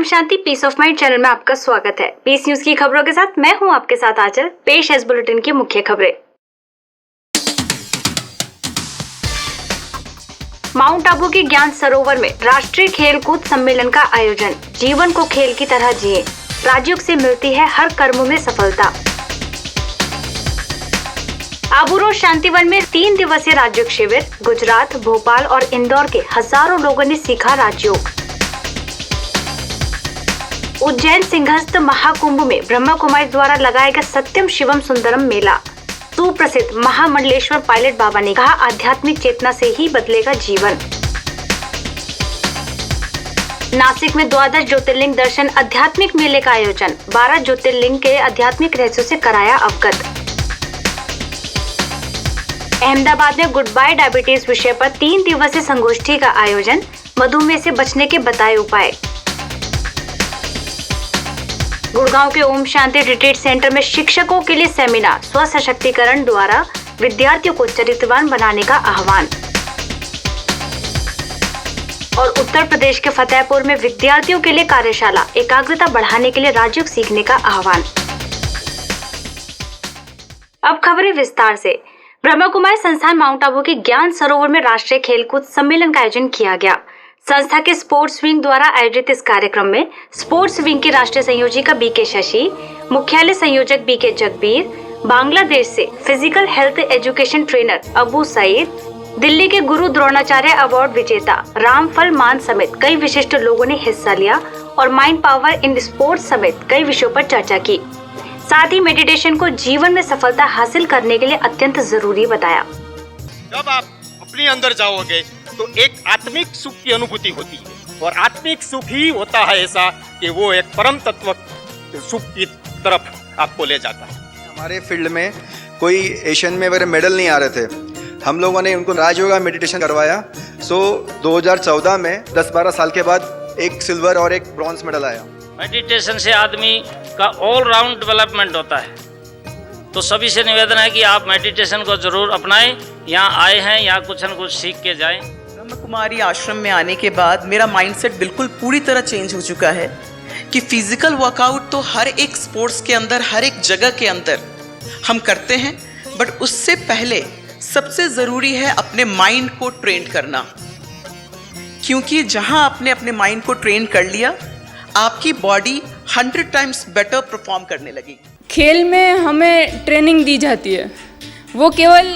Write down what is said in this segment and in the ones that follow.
ओम शांति peace of mind channel में आपका स्वागत है। पीस न्यूज की खबरों के साथ मैं हूं आपके साथ आंचल। पेश है इस बुलेटिन की मुख्य खबरें। माउंट आबू के ज्ञान सरोवर में राष्ट्रीय खेलकूद सम्मेलन का आयोजन। जीवन को खेल की तरह जिए, राजयोग से मिलती है हर कर्म में सफलता। आबू रोड शांतिवन में 3 दिवसीय राजयोग शिविर। गुजरात, भोपाल और इंदौर के हजारों लोगों ने सीखा राजयोग। उज्जैन सिंहस्थ महाकुंभ में ब्रह्मा कुमारी द्वारा लगाया गया सत्यम शिवम सुंदरम मेला। सुप्रसिद्ध महामंडलेश्वर पायलट बाबा ने कहा, आध्यात्मिक चेतना से ही बदलेगा जीवन। नासिक में द्वादश ज्योतिर्लिंग दर्शन आध्यात्मिक मेले का आयोजन। 12 ज्योतिर्लिंग के आध्यात्मिक रहस्यों से कराया अवगत। अहमदाबाद में गुड बाय डायबिटीज विषय पर 3 दिवसीय संगोष्ठी का आयोजन। मधुमेह से बचने के बताए उपाय। गुड़गांव के ओम शांति रिट्रीट सेंटर में शिक्षकों के लिए सेमिनार। स्व सशक्तिकरण द्वारा विद्यार्थियों को चरित्रवान बनाने का आह्वान। और उत्तर प्रदेश के फतेहपुर में विद्यार्थियों के लिए कार्यशाला। एकाग्रता बढ़ाने के लिए राजयोग सीखने का आह्वान। अब खबरें विस्तार से। ब्रह्मा कुमारी संस्थान माउंट आबू के ज्ञान सरोवर में राष्ट्रीय खेलकूद सम्मेलन का आयोजन किया गया। संस्था के स्पोर्ट्स विंग द्वारा आयोजित इस कार्यक्रम में स्पोर्ट्स विंग की राष्ट्रीय संयोजिका बीके शशि, मुख्यालय संयोजक बीके जगबीर, बांग्लादेश से physical health education trainer Abu Saeed, Delhi के गुरु द्रोणाचार्य अवार्ड विजेता रामफल मान समेत कई विशिष्ट लोगों ने हिस्सा लिया और माइंड पावर इन स्पोर्ट्स समेत कई विषयों पर चर्चा की। साथ ही मेडिटेशन को जीवन में सफलता हासिल करने के लिए अत्यंत जरूरी बताया। जब आप अपने अंदर जाओगे तो एक आत्मिक सुख की अनुभूति होती है और आत्मिक सुख ही होता है ऐसा कि वो एक परम तत्व सुख की तरफ आपको ले जाता है। हमारे फील्ड में कोई एशियन में वगैरह मेडल नहीं आ रहे थे, हम लोगों ने उनको राजयोग मेडिटेशन करवाया। 2014 में 10-12 साल के बाद एक सिल्वर और एक ब्रॉन्ज मेडल आया। मेडिटेशन से आदमी का ऑल राउंड डेवलपमेंट होता है, तो सभी से निवेदन है कि आप मेडिटेशन को जरूर अपनाएं। यहाँ आए हैं, यहाँ कुछ न कुछ सीख के जाएं। ब्रह्म कुमारी आश्रम में आने के बाद मेरा माइंडसेट बिल्कुल पूरी तरह चेंज हो चुका है कि फिजिकल वर्कआउट तो हर एक स्पोर्ट्स के अंदर, हर एक जगह के अंदर हम करते हैं, बट उससे पहले सबसे ज़रूरी है अपने माइंड को ट्रेन करना। क्योंकि जहाँ आपने अपने माइंड को ट्रेन कर लिया, आपकी बॉडी 100 टाइम्स बेटर परफॉर्म करने लगेगी। खेल में हमें ट्रेनिंग दी जाती है, वो केवल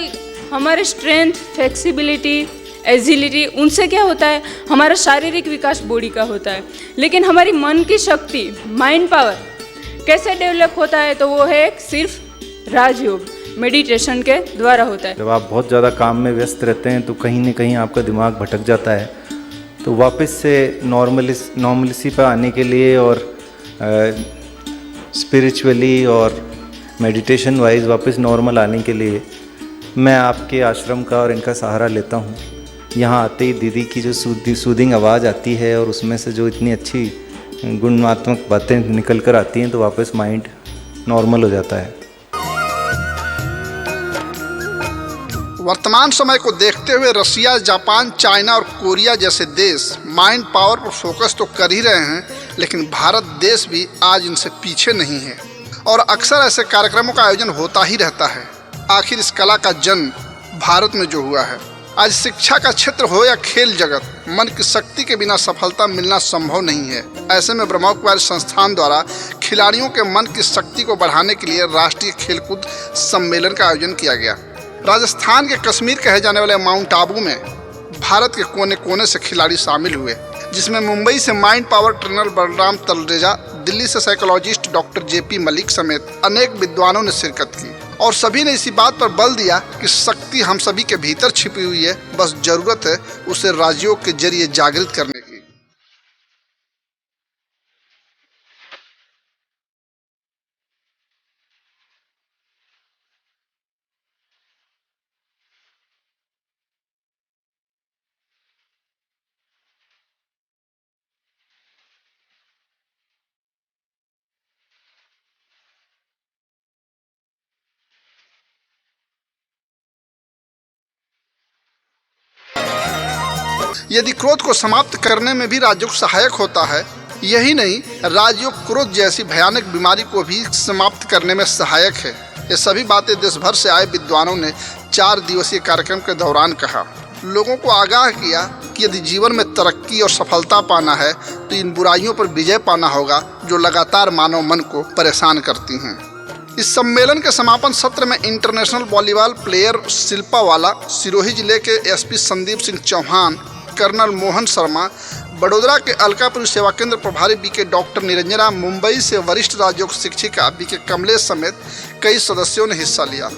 हमारे स्ट्रेंथ, फ्लेक्सिबिलिटी, एजिलिटी, उनसे क्या होता है, हमारा शारीरिक विकास बॉडी का होता है। लेकिन हमारी मन की शक्ति, माइंड पावर कैसे डेवलप होता है, तो वो है एक सिर्फ राजयोग मेडिटेशन के द्वारा होता है। जब आप बहुत ज़्यादा काम में व्यस्त रहते हैं तो कहीं ना कहीं आपका दिमाग भटक जाता है, तो वापस से नॉर्मलिसी पर आने के लिए और स्पिरिचुअली और मेडिटेशन वाइज वापस नॉर्मल आने के लिए मैं आपके आश्रम का और इनका सहारा लेता हूँ। यहाँ आते ही दीदी की जो सूदिंग आवाज़ आती है और उसमें से जो इतनी अच्छी गुणात्मक बातें निकल कर आती हैं, तो वापस माइंड नॉर्मल हो जाता है। वर्तमान समय को देखते हुए रसिया, जापान, चाइना और कोरिया जैसे देश माइंड पावर पर फोकस तो कर ही रहे हैं, लेकिन भारत देश भी आज इनसे पीछे नहीं है और अक्सर ऐसे कार्यक्रमों का आयोजन होता ही रहता है। आखिर इस कला का जन्म भारत में जो हुआ है, आज शिक्षा का क्षेत्र हो या खेल जगत, मन की शक्ति के बिना सफलता मिलना संभव नहीं है। ऐसे में ब्रह्मा कुमारी संस्थान द्वारा खिलाड़ियों के मन की शक्ति को बढ़ाने के लिए राष्ट्रीय खेलकूद सम्मेलन का आयोजन किया गया। राजस्थान के कश्मीर कहे जाने वाले माउंट आबू में भारत के कोने कोने से खिलाड़ी शामिल हुए, जिसमें मुंबई से mind power trainer Balram Talreja, Delhi से साइकोलॉजिस्ट डॉक्टर जेपी मलिक समेत अनेक विद्वानों ने शिरकत की और सभी ने इसी बात पर बल दिया कि शक्ति हम सभी के भीतर छिपी हुई है, बस जरूरत है उसे राजयोग के जरिए जागृत करने की। यदि क्रोध को समाप्त करने में भी राजयोग सहायक होता है, यही नहीं, राजयोग क्रोध जैसी भयानक बीमारी को भी समाप्त करने में सहायक है। ये सभी बातें देश भर से आए विद्वानों ने 4 दिवसीय कार्यक्रम के दौरान कहा। लोगों को आगाह किया कि यदि जीवन में तरक्की और सफलता पाना है तो इन बुराइयों पर विजय पाना होगा जो लगातार मानव मन को परेशान करती हैं। इस सम्मेलन के समापन सत्र में इंटरनेशनल वॉलीबॉल प्लेयर शिल्पा वाला, सिरोही जिले के एसपी संदीप सिंह चौहान, कर्नल मोहन शर्मा, बड़ोदरा के अलकापुरी सेवा केंद्र प्रभारी बीके डॉक्टर निरंजना, मुंबई से वरिष्ठ राजयोग शिक्षिका बीके कमलेश समेत कई सदस्यों ने हिस्सा लिया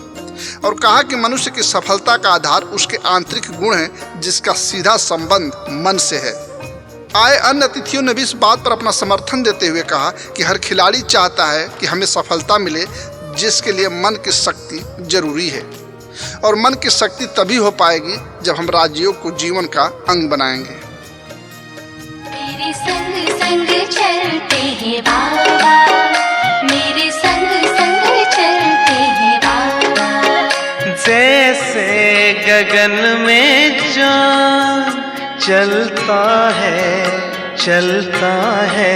और कहा कि मनुष्य की सफलता का आधार उसके आंतरिक गुण है, जिसका सीधा संबंध मन से है। आए अन्य अतिथियों ने भी इस बात पर अपना समर्थन देते हुए कहा कि हर खिलाड़ी चाहता है कि हमें सफलता मिले, जिसके लिए मन की शक्ति जरूरी है और मन की शक्ति तभी हो पाएगी जब हम राजयोग को जीवन का अंग बनाएंगे। मेरे संग संग चलते हैं बाबा, मेरे संग संग चलते हैं बाबा। जैसे गगन में चाँद चलता है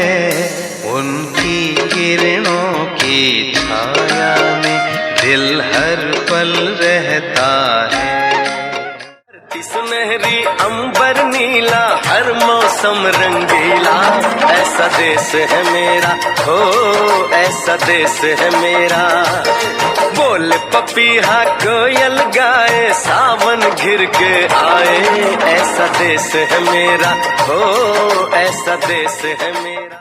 उनकी किरणों की छाया में दिल हर पल रहता है। सुनहरी अंबर नीला, हर मौसम रंगीला, ऐसा देश है मेरा, हो ऐसा देश है मेरा। बोल पपीहा कोयल गाए, सावन घिर के आए, ऐसा देश है मेरा, हो ऐसा देश है मेरा।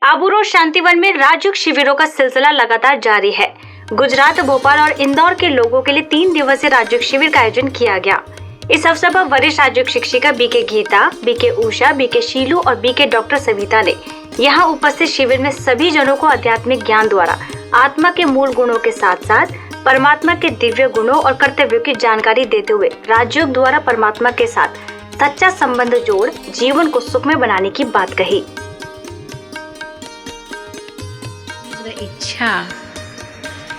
आबू रोड शांतिवन में राजयोग शिविरों का सिलसिला लगातार जारी है। गुजरात, भोपाल और इंदौर के लोगों के लिए 3 दिवसीय राजयोग शिविर का आयोजन किया गया। इस अवसर पर वरिष्ठ राजयोग शिक्षिका BK Gita, BK Usha, BK शीलू और बीके डॉक्टर सविता ने यहाँ उपस्थित शिविर में सभी जनों को आध्यात्मिक ज्ञान द्वारा आत्मा के मूल गुणों के साथ साथ परमात्मा के दिव्य गुणों और कर्तव्यों की जानकारी देते हुए राजयोग द्वारा परमात्मा के साथ सच्चा संबंध जोड़ जीवन को सुखमय बनाने की बात कही। इच्छा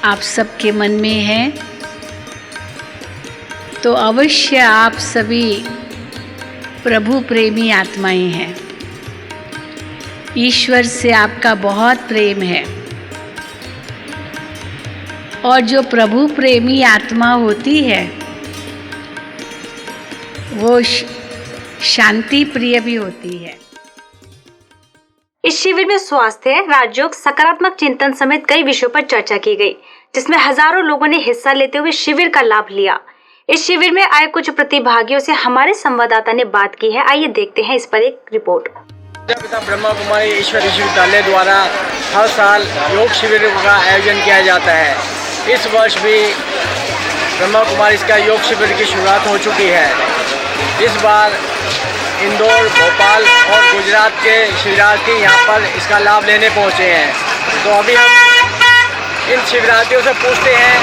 आप सबके मन में है तो अवश्य आप सभी प्रभु प्रेमी आत्माएं हैं। ईश्वर से आपका बहुत प्रेम है और जो प्रभु प्रेमी आत्मा होती है वो शांति प्रिय भी होती है। इस शिविर में स्वास्थ्य, राजयोग, सकारात्मक चिंतन समेत कई विषयों पर चर्चा की गई, जिसमें हजारों लोगों ने हिस्सा लेते हुए शिविर का लाभ लिया। इस शिविर में आए कुछ प्रतिभागियों से हमारे संवाददाता ने बात की है। आइए देखते हैं इस पर एक रिपोर्ट। प्रजापिता ब्रह्मा कुमारी ईश्वर विश्वविद्यालय द्वारा हर साल योग शिविर का आयोजन किया जाता है। इस वर्ष भी ब्रह्मा कुमारी इसका योग शिविर की शुरुआत हो चुकी है। इस बार इंदौर, भोपाल और गुजरात के शिविरार्थी यहाँ पर इसका लाभ लेने पहुँचे हैं। तो अभी हम इन शिविरार्थियों से पूछते हैं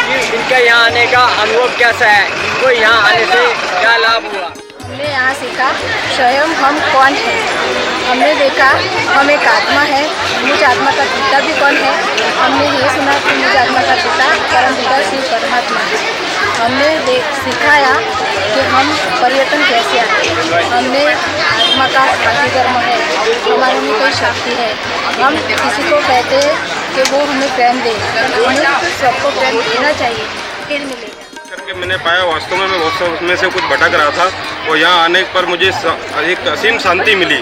कि इनका यहाँ आने का अनुभव कैसा है, इनको यहाँ आने से क्या लाभ हुआ। हमने यहाँ सीखा स्वयं हम कौन है। हमने देखा हम एक आत्मा है, मुझ आत्मा का पिता भी कौन है। हमने ये सुना कि मुझ आत्मा का पिता परम पिता शिव परमात्मा है। हमने सिखाया कि हम परिवर्तन कैसे आते हैं। हमने आत्मा का धर्म है, हमारे में कोई शक्ति है। हम किसी को कहते हैं कि वो हमें प्रेम दे, हमें सबको प्रेम देना चाहिए, फिर मिलेगा। करके मैंने पाया वास्तव में मैं बहुत उसमें से कुछ भटक रहा था और यहाँ आने पर मुझे एक असीम शांति मिली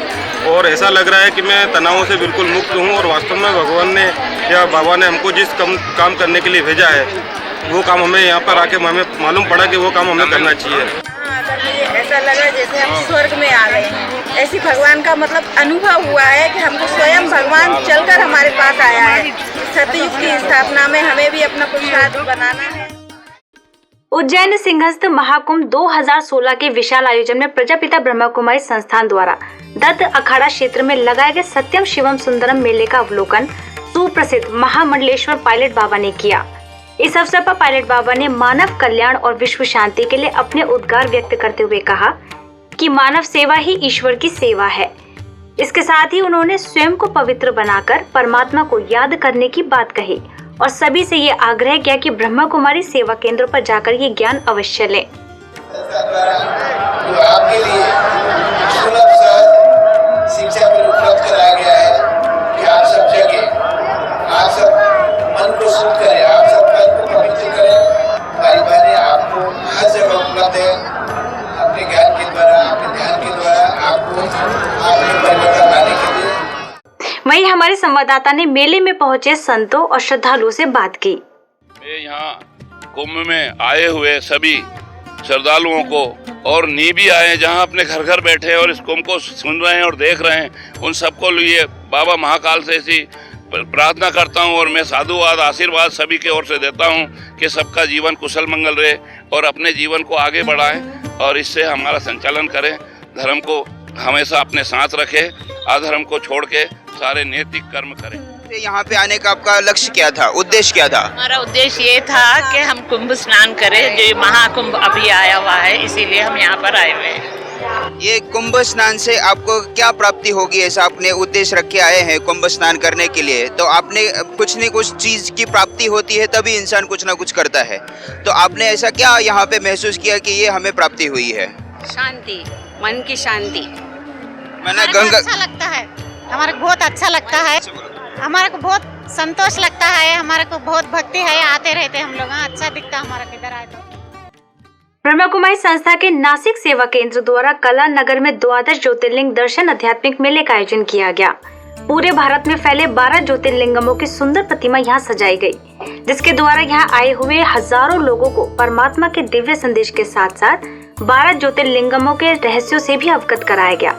और ऐसा लग रहा है कि मैं तनावों से बिल्कुल मुक्त हूँ और वास्तव में भगवान ने या बाबा ने हमको जिस काम करने के लिए भेजा है वो काम हमें यहाँ पर आके हमें मालूम पड़ा कि वो काम हमें करना चाहिए। मुझे ऐसा लगा जैसे हम स्वर्ग में आ गए हैं। ऐसी भगवान का मतलब अनुभव हुआ है कि हमको स्वयं भगवान चलकर हमारे पास आया है। सतयुग की स्थापना में हमें भी अपना पुरुषार्थ बनाना है। उज्जैन सिंहस्थ महाकुंभ 2016 के विशाल आयोजन में प्रजापिता ब्रह्मा कुमारी संस्थान द्वारा दत्त अखाड़ा क्षेत्र में लगाए गए सत्यम शिवम सुंदरम मेले का अवलोकन सुप्रसिद्ध महामंडलेश्वर पायलट बाबा ने किया। इस अवसर पर पायलट बाबा ने मानव कल्याण और विश्व शांति के लिए अपने उद्गार व्यक्त करते हुए कहा कि मानव सेवा ही ईश्वर की सेवा है। इसके साथ ही उन्होंने स्वयं को पवित्र बनाकर परमात्मा को याद करने की बात कही और सभी से ये आग्रह किया कि ब्रह्मा कुमारी सेवा केंद्रों पर जाकर ये ज्ञान अवश्य लें। आपके लिए सुलभ, सहज, संवाददाता ने मेले में पहुंचे संतों और श्रद्धालुओं से बात की। मैं यहाँ कुंभ में आए हुए सभी श्रद्धालुओं को और नी भी आए जहाँ अपने घर घर बैठे और इस कुंभ को सुन रहे हैं और देख रहे हैं, उन सबको लिए बाबा महाकाल से ऐसी प्रार्थना करता हूँ और मैं साधुवाद आशीर्वाद सभी की ओर से देता हूँ कि सबका जीवन कुशल मंगल रहे और अपने जीवन को आगे बढ़ाएं और इससे हमारा संचालन करें, धर्म को हमेशा अपने साथ रखें, अधर्म को छोड़ के सारे नैतिक कर्म करें। यहाँ पे आने का आपका लक्ष्य क्या था, उद्देश्य क्या था? हमारा उद्देश्य ये था कि हम कुंभ स्नान करें, जो महाकुंभ अभी आया हुआ है, इसीलिए हम यहाँ पर आए हुए हैं। ये कुंभ स्नान से आपको क्या प्राप्ति होगी, ऐसा आपने उद्देश्य रख के आए हैं कुंभ स्नान करने के लिए? तो आपने कुछ न कुछ चीज की प्राप्ति होती है तभी इंसान कुछ ना कुछ करता है, तो आपने ऐसा क्या यहाँ पे महसूस किया कि ये हमें प्राप्ति हुई है? शांति, मन की शांति। मैंने गंगा अच्छा लगता है, हमारे को बहुत अच्छा लगता है, हमारे को बहुत संतोष लगता है, हमारे को बहुत भक्ति है, आते रहते हम लोग। अच्छा दिखता हमारा किधर आए तो। ब्रह्मा कुमारी संस्था के नासिक सेवा केंद्र द्वारा कला नगर में द्वादश ज्योतिर्लिंग दर्शन आध्यात्मिक मेले का आयोजन किया गया। पूरे भारत में फैले 12 ज्योतिर्लिंगमों की सुंदर प्रतिमा यहाँ सजाई गई, जिसके द्वारा यहाँ आए हुए हजारों लोगों को परमात्मा के दिव्य संदेश के साथ साथ 12 ज्योतिर्लिंगमों के रहस्यों से भी अवगत कराया गया।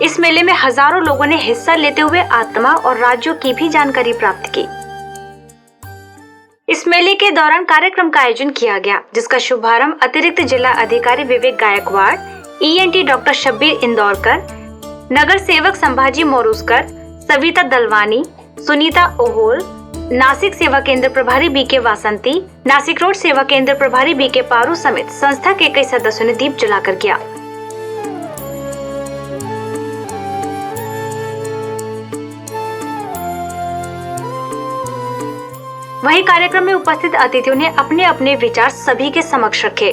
इस मेले में हजारों लोगों ने हिस्सा लेते हुए आत्मा और राज्यों की भी जानकारी प्राप्त की। इस मेले के दौरान कार्यक्रम का आयोजन किया गया, जिसका शुभारंभ अतिरिक्त जिला अधिकारी विवेक गायकवाड़, ENT डॉक्टर शब्बीर इंदौरकर, नगर सेवक संभाजी मोरूसकर, सविता दलवानी, सुनीता ओहोल, नासिक सेवा केंद्र प्रभारी BK वासंती, नासिक रोड सेवा केंद्र प्रभारी BK पारू समेत संस्था के कई सदस्यों ने दीप जलाकर किया। वहीं कार्यक्रम में उपस्थित अतिथियों ने अपने अपने विचार सभी के समक्ष रखे।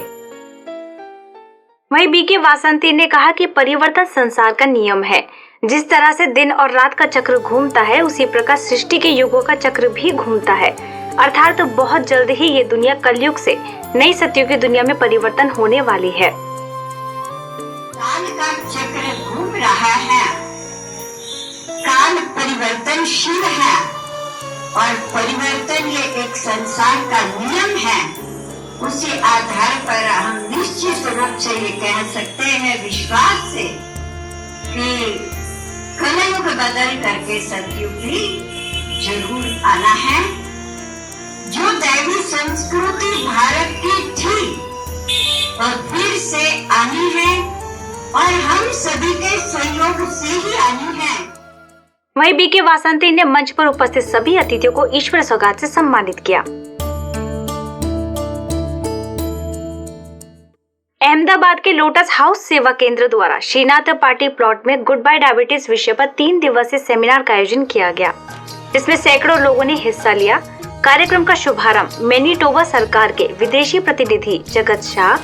वहीं BK वासंती ने कहा कि परिवर्तन संसार का नियम है। जिस तरह से दिन और रात का चक्र घूमता है, उसी प्रकार सृष्टि के युगों का चक्र भी घूमता है। अर्थात तो बहुत जल्द ही ये दुनिया कलयुग से नई सतयुग की दुनिया में परिवर्तन होने वाली है। काल का चक्र घूम रहा है, काल परिवर्तनशील है और परिवर्तन ये एक संसार का नियम है। उसी आधार पर हम निश्चित रूप से ये कह सकते हैं विश्वास से कि कलयुग बदल करके सतयुग भी जरूर आना है। जो दैवी संस्कृति भारत की थी और फिर से आनी है और हम सभी के सहयोग से ही आनी है। वहीं BK वासंती ने मंच पर उपस्थित सभी अतिथियों को ईश्वर सौगात से सम्मानित किया। अहमदाबाद के लोटस हाउस सेवा केंद्र द्वारा श्रीनाथ पार्टी प्लॉट में गुड बाय डायबिटीज विषय पर 3 दिवसीय सेमिनार का आयोजन किया गया, जिसमें सैकड़ों लोगों ने हिस्सा लिया। कार्यक्रम का शुभारंभ मैनीटोबा सरकार के विदेशी प्रतिनिधि जगत शाह,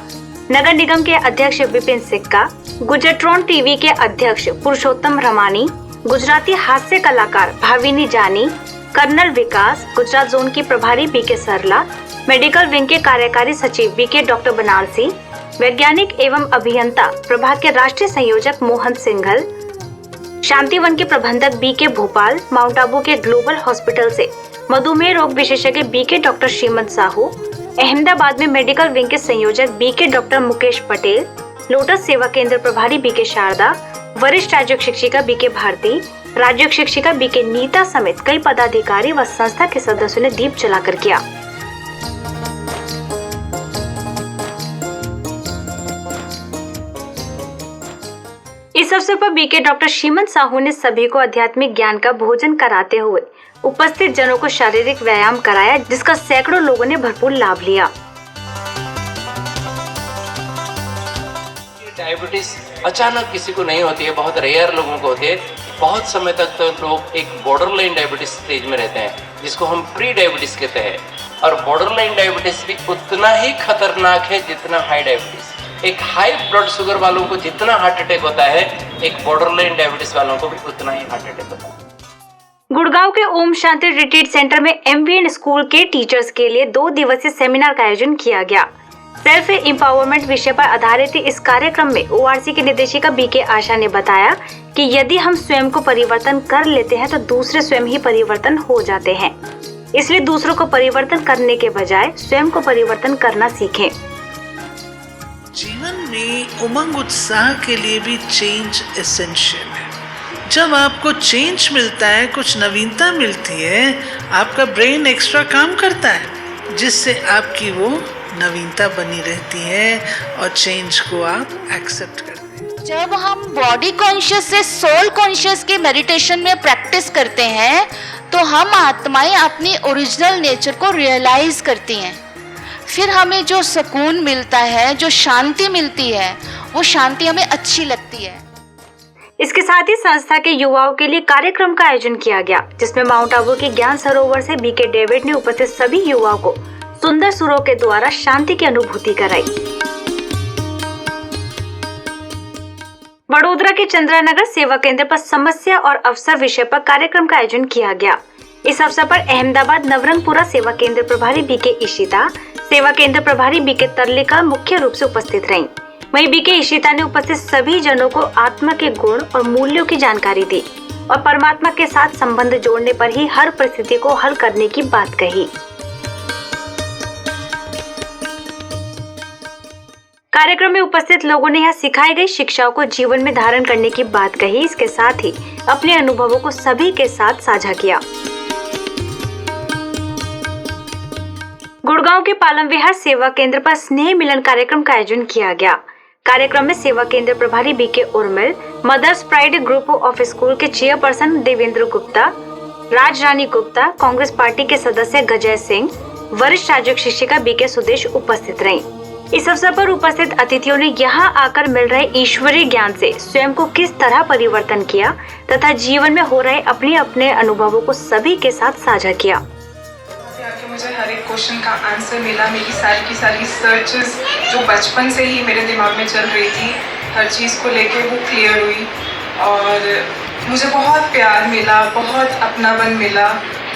नगर निगम के अध्यक्ष विपिन सिक्का, गुजराट्रॉन टीवी के अध्यक्ष पुरुषोत्तम रमानी, गुजराती हास्य कलाकार भाविनी जानी, कर्नल विकास, गुजरात जोन की प्रभारी BK सरला, मेडिकल विंग के कार्यकारी सचिव BK डॉक्टर बनारसी, वैज्ञानिक एवं अभियंता प्रभाग के राष्ट्रीय संयोजक मोहन सिंघल, शांतिवन के प्रबंधक BK भोपाल, माउंट आबू के ग्लोबल हॉस्पिटल से मधुमेह रोग विशेषज्ञ BK डॉक्टर श्रीमंत साहू, अहमदाबाद में मेडिकल विंग के संयोजक BK doctor Mukesh Patel, lotus सेवा केंद्र प्रभारी BK शारदा, वरिष्ठ राज्य शिक्षिका BK भारती, राज्य शिक्षिका BK नीता समेत कई पदाधिकारी व संस्था के सदस्यों ने दीप जलाकर किया। इस अवसर पर BK डॉक्टर श्रीमंत साहू ने सभी को आध्यात्मिक ज्ञान का भोजन कराते हुए उपस्थित जनों को शारीरिक व्यायाम कराया, जिसका सैकड़ों लोगों ने भरपूर लाभ लिया। डायबिटीज अचानक किसी को नहीं होती है, बहुत रेयर लोगों को होती है। बहुत समय तक तो लोग एक बॉर्डरलाइन डायबिटीज स्टेज में रहते हैं, जिसको हम प्री डायबिटीज कहते हैं। और बॉर्डरलाइन डायबिटीज भी उतना ही खतरनाक है जितना हाई डायबिटीज। एक हाई ब्लड शुगर वालों को जितना हार्ट अटैक होता है, एक बॉर्डरलाइन डायबिटीज वालों को भी उतना ही हार्ट अटैक होता है। गुड़गांव के ओम शांति रिट्रीट सेंटर में MVN स्कूल के टीचर्स के लिए 2 दिवसीय सेमिनार का आयोजन किया गया। सेल्फ एम्पावरमेंट विषय पर आधारित इस कार्यक्रम में ORC की निदेशिका BK आशा ने बताया कि यदि हम स्वयं को परिवर्तन कर लेते हैं तो दूसरे स्वयं ही परिवर्तन हो जाते हैं। इसलिए दूसरों को परिवर्तन करने के बजाय स्वयं को परिवर्तन करना सीखें। जीवन में उमंग उत्साह के लिए भी चेंज एसेंशियल है। जब आपको चेंज मिलता है, कुछ नवीनता मिलती है, आपका ब्रेन एक्स्ट्रा काम करता है, जिससे आपकी वो नवीनता बनी रहती है और चेंज को आप एक्सेप्ट करते हैं। जब हम बॉडी कॉन्शियस से सोल कॉन्शियस के मेडिटेशन में प्रैक्टिस करते हैं तो हम आत्माएं अपनी ओरिजिनल नेचर को रियलाइज करती हैं। फिर हमें जो सुकून मिलता है, जो शांति मिलती है, वो शांति हमें अच्छी लगती है। इसके साथ ही संस्था के युवाओं के लिए कार्यक्रम का आयोजन किया गया, जिसमें माउंट आबू के ज्ञान सरोवर से BK डेविड ने उपस्थित सभी युवाओं को सुंदर सुरों के द्वारा शांति की अनुभूति कराई। वडोदरा के चंद्रानगर सेवा केंद्र पर समस्या और अवसर विषय पर कार्यक्रम का आयोजन किया गया। इस अवसर पर अहमदाबाद नवरंगपुरा सेवा केंद्र प्रभारी BK इशिता, सेवा केंद्र प्रभारी BK तरलिका मुख्य रूप से उपस्थित रहीं। वहीं BK इशिता ने उपस्थित सभी जनों को आत्मा के गुण और मूल्यों की जानकारी दी और परमात्मा के साथ संबंध जोड़ने पर ही हर परिस्थिति को हल करने की बात कही। कार्यक्रम में उपस्थित लोगों ने यहाँ सिखाई गई शिक्षाओं को जीवन में धारण करने की बात कही। इसके साथ ही अपने अनुभवों को सभी के साथ साझा किया। गुड़गांव के पालम विहार सेवा केंद्र पर स्नेह मिलन कार्यक्रम का आयोजन किया गया। कार्यक्रम में सेवा केंद्र प्रभारी BK Urmil, mothers pride group of school के चेयरपर्सन देवेंद्र गुप्ता, राज रानी गुप्ता, कांग्रेस पार्टी के सदस्य गजय सिंह, वरिष्ठ राजयोग शिक्षिका BK सुदेश उपस्थित रहीं। इस अवसर पर उपस्थित अतिथियों ने यहाँ आकर मिल रहे ईश्वरीय ज्ञान से स्वयं को किस तरह परिवर्तन किया तथा जीवन में हो रहे अपने अपने अनुभवों को सभी के साथ साझा किया। मुझे हर एक क्वेश्चन का आंसर मिला। मेरी सारी की सारी सर्चेस जो बचपन से ही मेरे दिमाग में चल रही थी, हर चीज़ को लेके वो क्लियर हुई और मुझे बहुत प्यार मिला, बहुत अपनापन मिला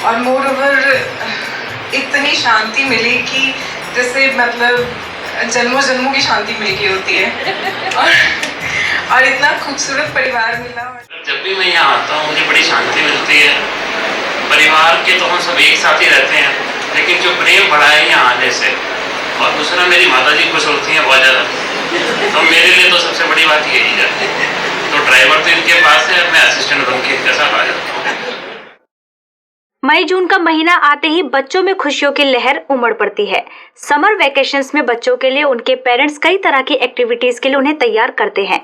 और मोर ओवर इतनी शांति मिली कि जैसे मतलब जन्मों जन्मों की शांति मिल गई होती है और इतना खूबसूरत परिवार मिला। जब भी मैं यहाँ आता हूँ मुझे बड़ी शांति मिलती है। परिवार के तो हम सब एक साथ ही रहते हैं, लेकिन जो प्रेम बढ़ा है यहाँ आने से, और दूसरा मेरी माता जी खुश होती हैं बहुत ज़्यादा, तो मेरे लिए तो सबसे बड़ी बात यही है। तो ड्राइवर तो इनके पास है, मैं असिस्टेंट बन के इनके साथ आ जाता हूँ। मई जून का महीना आते ही बच्चों में खुशियों की लहर उमड़ पड़ती है। समर वेकेशंस में बच्चों के लिए उनके पेरेंट्स कई तरह की एक्टिविटीज के लिए उन्हें तैयार करते हैं।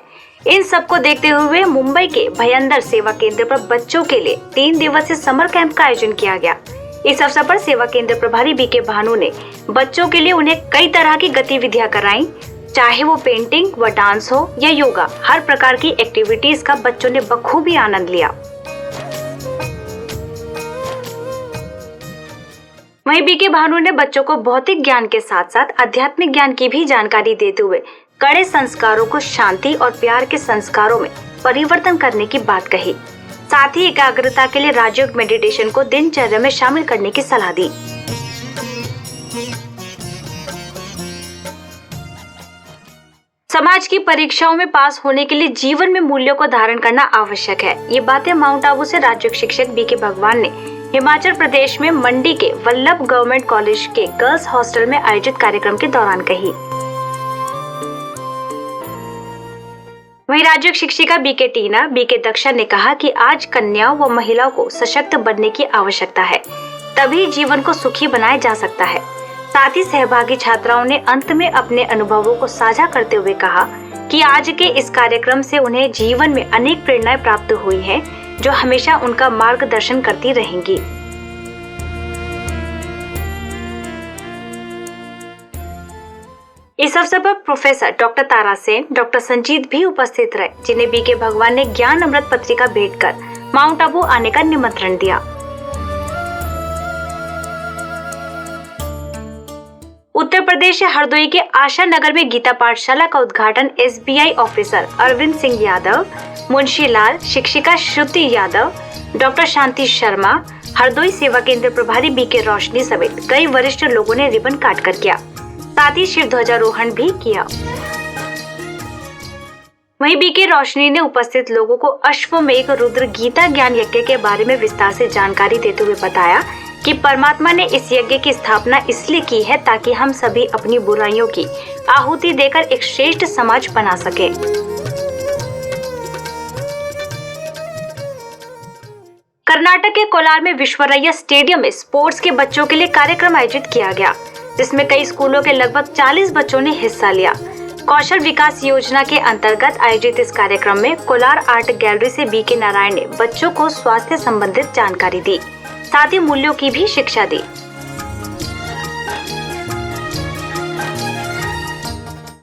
इन सब को देखते हुए मुंबई के भयंदर सेवा केंद्र पर बच्चों के लिए 3 दिवसीय समर कैंप का आयोजन किया गया। इस अवसर पर सेवा केंद्र प्रभारी BK भानु ने बच्चों के लिए उन्हें कई तरह की गतिविधियां कराई, चाहे वो पेंटिंग व डांस हो या योगा। हर प्रकार की एक्टिविटीज का बच्चों ने बखूबी आनंद लिया। वहीं BK भानु ने बच्चों को भौतिक ज्ञान के साथ साथ आध्यात्मिक ज्ञान की भी जानकारी देते हुए कड़े संस्कारों को शांति और प्यार के संस्कारों में परिवर्तन करने की बात कही। साथ ही एकाग्रता के लिए राजयोग मेडिटेशन को दिनचर्या में शामिल करने की सलाह दी। समाज की परीक्षाओं में पास होने के लिए जीवन में मूल्यों को धारण करना आवश्यक है। ये बातें माउंट आबू से राजयोग शिक्षक BK भगवान ने हिमाचल प्रदेश में मंडी के वल्लभ गवर्नमेंट कॉलेज के गर्ल्स हॉस्टल में आयोजित कार्यक्रम के दौरान कही। वहीं राजयोग शिक्षिका BK टीना, BK दक्षा ने कहा कि आज कन्याओं व महिलाओं को सशक्त बनने की आवश्यकता है, तभी जीवन को सुखी बनाया जा सकता है। साथ ही सहभागी छात्राओं ने अंत में अपने अनुभवों को साझा करते हुए कहा कि आज के इस कार्यक्रम से उन्हें जीवन में अनेक प्रेरणाएं प्राप्त हुई हैं, जो हमेशा उनका मार्गदर्शन करती रहेंगी। इस अवसर पर प्रोफेसर डॉक्टर तारा सेन, डॉक्टर संजीत भी उपस्थित रहे, जिन्हें BK भगवान ने ज्ञान अमृत पत्रिका भेंट कर माउंट आबू आने का निमंत्रण दिया। उत्तर प्रदेश के हरदोई के आशा नगर में गीता पाठशाला का उद्घाटन SBI ऑफिसर अरविंद सिंह यादव, मुंशी लाल, शिक्षिका श्रुति यादव, डॉक्टर शांति शर्मा, हरदोई सेवा केंद्र प्रभारी BK रोशनी समेत कई वरिष्ठ लोगों ने रिबन काटकर किया। साथ ही शिव ध्वजारोहण भी किया। वहीं बीके रोशनी ने उपस्थित लोगों को अश्वमेघ रुद्र गीता ज्ञान यज्ञ के बारे में विस्तार से जानकारी देते हुए बताया कि परमात्मा ने इस यज्ञ की स्थापना इसलिए की है ताकि हम सभी अपनी बुराइयों की आहुति देकर एक श्रेष्ठ समाज बना सके। कर्नाटक के कोलार में विश्वरैया स्टेडियम में स्पोर्ट्स के बच्चों के लिए कार्यक्रम आयोजित किया गया, जिसमें कई स्कूलों के लगभग 40 बच्चों ने हिस्सा लिया। कौशल विकास योजना के अंतर्गत आयोजित इस कार्यक्रम में कोलार आर्ट गैलरी से बीके नारायण ने बच्चों को स्वास्थ्य संबंधित जानकारी दी, साथ ही मूल्यों की भी शिक्षा दी।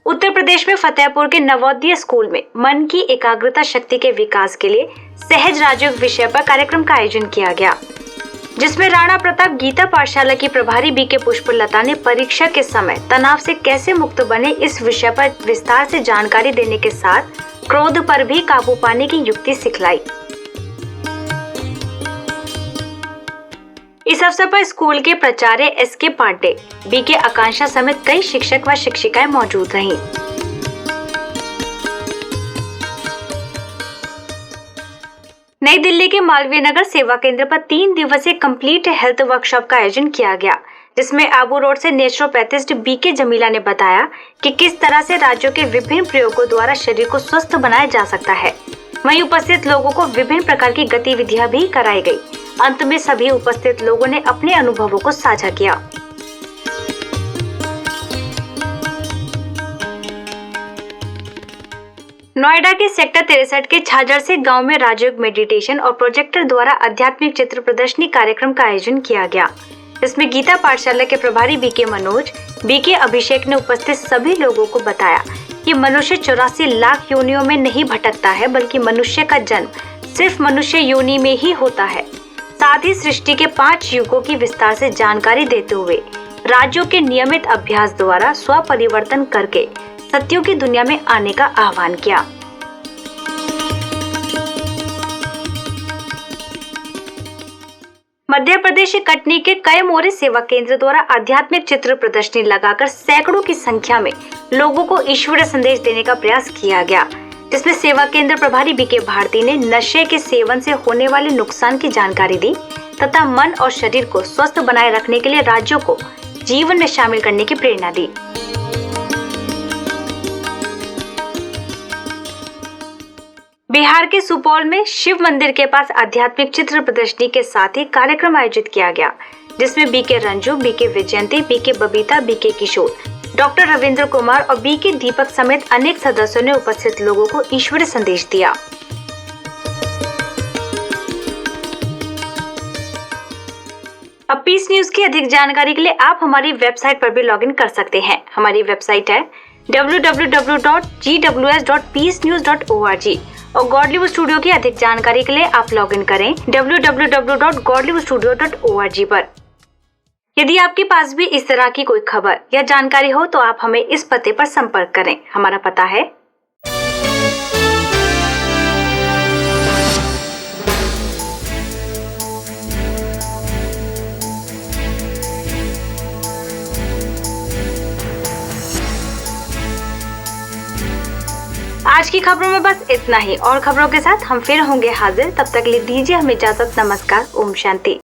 उत्तर प्रदेश में फतेहपुर के नवोदय स्कूल में मन की एकाग्रता शक्ति के विकास के लिए सहज राजयोग विषय पर कार्यक्रम का आयोजन किया गया, जिसमें राणा प्रताप गीता पाठशाला की प्रभारी बीके पुष्पलता ने परीक्षा के समय तनाव से कैसे मुक्त बने इस विषय पर विस्तार से जानकारी देने के साथ क्रोध पर भी काबू पाने की युक्ति सिखलाई। इस अवसर पर स्कूल के प्राचार्य एस.के. पांडे, बीके आकांक्षा समेत कई शिक्षक व शिक्षिकाएं मौजूद रहीं। नई दिल्ली के मालवीय नगर सेवा केंद्र पर 3 दिवसीय कंप्लीट हेल्थ वर्कशॉप का आयोजन किया गया, जिसमें आबू रोड से नेचुरोपैथिस्ट बीके जमीला ने बताया कि किस तरह से राज्यों के विभिन्न प्रयोगों द्वारा शरीर को स्वस्थ बनाया जा सकता है। वहीं उपस्थित लोगों को विभिन्न प्रकार की गतिविधियां भी कराई गई। अंत में सभी उपस्थित लोगों ने अपने अनुभवों को साझा किया। नोएडा के सेक्टर 63 के छाजड़ से गांव में राजयोग मेडिटेशन और प्रोजेक्टर द्वारा आध्यात्मिक चित्र प्रदर्शनी कार्यक्रम का आयोजन किया गया, जिसमें गीता पाठशाला के प्रभारी बीके मनोज, बीके अभिषेक ने उपस्थित सभी लोगों को बताया कि मनुष्य 84 लाख योनियों में नहीं भटकता है, बल्कि मनुष्य का जन्म सिर्फ मनुष्य योनि में ही होता है। साथ ही सृष्टि के 5 युगों की विस्तार से जानकारी देते हुए राज्यों के नियमित अभ्यास द्वारा स्व परिवर्तन करके सत्यों की दुनिया में आने का आह्वान किया। मध्य प्रदेश के कटनी के कैमोरे सेवा केंद्र द्वारा आध्यात्मिक चित्र प्रदर्शनी लगाकर सैकड़ों की संख्या में लोगों को ईश्वरीय संदेश देने का प्रयास किया गया, जिसमें सेवा केंद्र प्रभारी बीके भारती ने नशे के सेवन से होने वाले नुकसान की जानकारी दी तथा मन और शरीर को स्वस्थ बनाए रखने के लिए राज्यों को जीवन में शामिल करने की प्रेरणा दी। बिहार के सुपौल में शिव मंदिर के पास आध्यात्मिक चित्र प्रदर्शनी के साथ ही कार्यक्रम आयोजित किया गया, जिसमें BK Ranju, BK Vijayanti, BK Babita, BK Kishore, doctor Ravindra Kumar और बीके दीपक समेत अनेक सदस्यों ने उपस्थित लोगों को ईश्वरीय संदेश दिया। अब पीस न्यूज की अधिक जानकारी के लिए आप हमारी वेबसाइट पर भी लॉगिन कर सकते हैं। हमारी वेबसाइट है www.gws.peacenews.org और गॉडलीवुड स्टूडियो की अधिक जानकारी के लिए आप लॉगिन करें www.godlywoodstudio.org पर। यदि आपके पास भी इस तरह की कोई खबर या जानकारी हो तो आप हमें इस पते पर संपर्क करें। हमारा पता है आज की खबरों में बस इतना ही और खबरों के साथ हम फिर होंगे हाजिर। तब तक के लिए दीजिए हमें इजाजत। नमस्कार। ओम शांति।